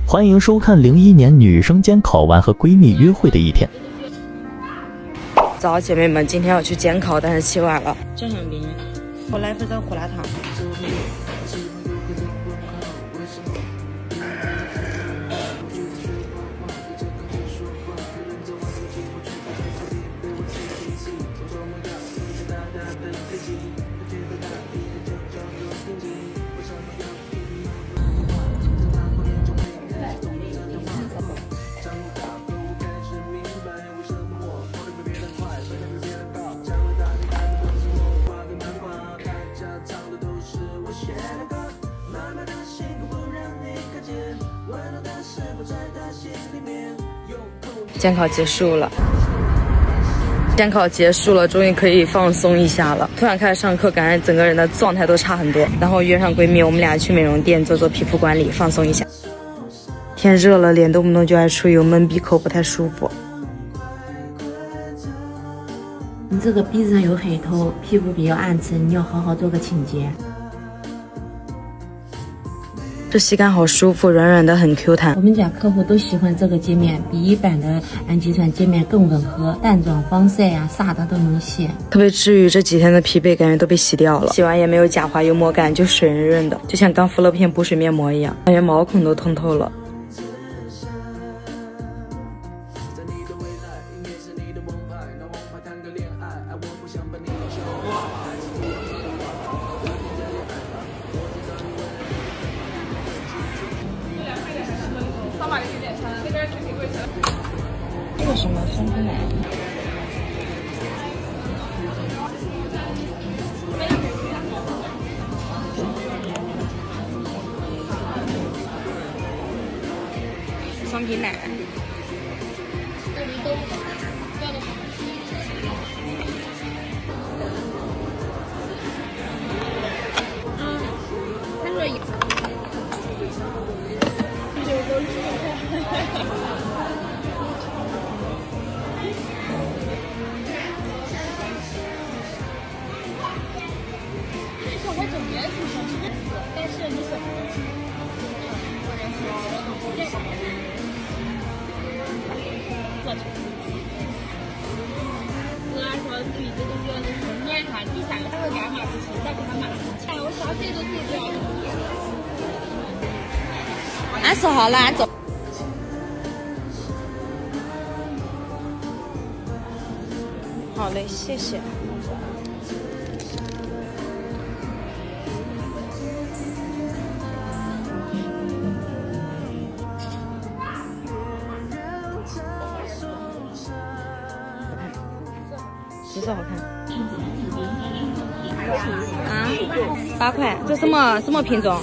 欢迎收看01年女生监考完和闺蜜约会的一天。早，姐妹们，今天要去监考，但是起晚了。这上边，我来份的胡辣汤。监考结束了，终于可以放松一下了。突然开始上课，感觉整个人的状态都差很多。然后约上闺蜜，我们俩去美容店做皮肤管理，放松一下。天热了，脸动不动就爱出油，闷闭口不太舒服。你这个鼻子上有黑头，皮肤比较暗沉，你要好好做个清洁。这吸感好舒服，软软的，很 Q 弹。我们家客户都喜欢这个洁面，比一般的氨基酸洁面更温和，淡妆、防晒呀，啥的都能洗。特别治愈这几天的疲惫，感觉都被洗掉了。洗完也没有假滑油膜感，就水润润的，就像刚敷了片补水面膜一样，感觉毛孔都通透了。这个什么松皮奶？松皮奶。他说有。我总觉得是想吃死，但是你是我去。我说橘子都是撵它，第三个他会干嘛事情，再给他骂。哎，我啥事都做不了。俺说好了，俺走。好嘞，谢谢。橘子好看。啊，8块，这什么品种？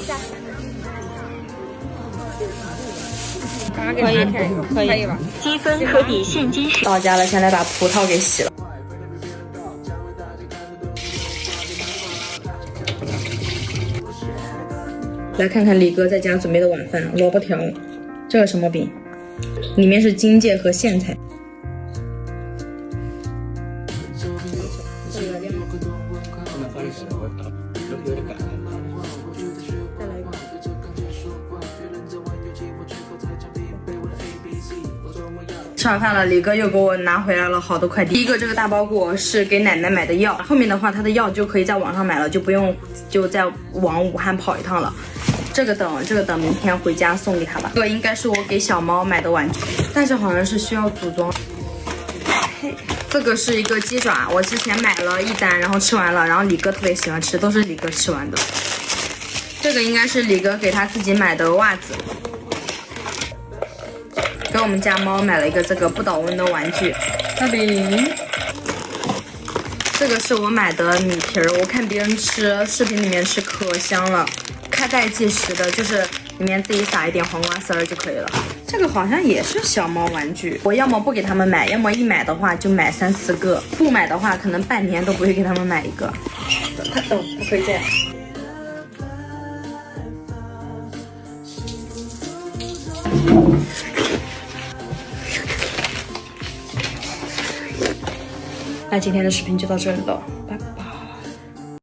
可以吧？积分可抵现金使。到家了，先来把葡萄给洗了。来看看李哥在家准备的晚饭，萝卜条。这个什么饼？里面是荆芥和苋菜。吃完饭了，李哥又给我拿回来了好多快递。第一个这个大包裹是给奶奶买的药，后面的话他的药就可以在网上买了，就不用再往武汉跑一趟了。这个等明天回家送给他吧。这个应该是我给小猫买的玩具，但是好像是需要组装。这个是一个鸡爪，我之前买了一单，然后吃完了，然后李哥特别喜欢吃，都是李哥吃完的。这个应该是李哥给他自己买的袜子。给我们家猫买了一个这个不倒翁的玩具大饼。这个是我买的米皮儿，我看别人吃视频里面吃可香了，开盖即食的，就是里面自己撒一点黄瓜丝儿就可以了。这个好像也是小猫玩具，我要么不给他们买，要么一买的话就买3、4个，不买的话可能半年都不会给他们买一个。不可以这样。那今天的视频就到这里了。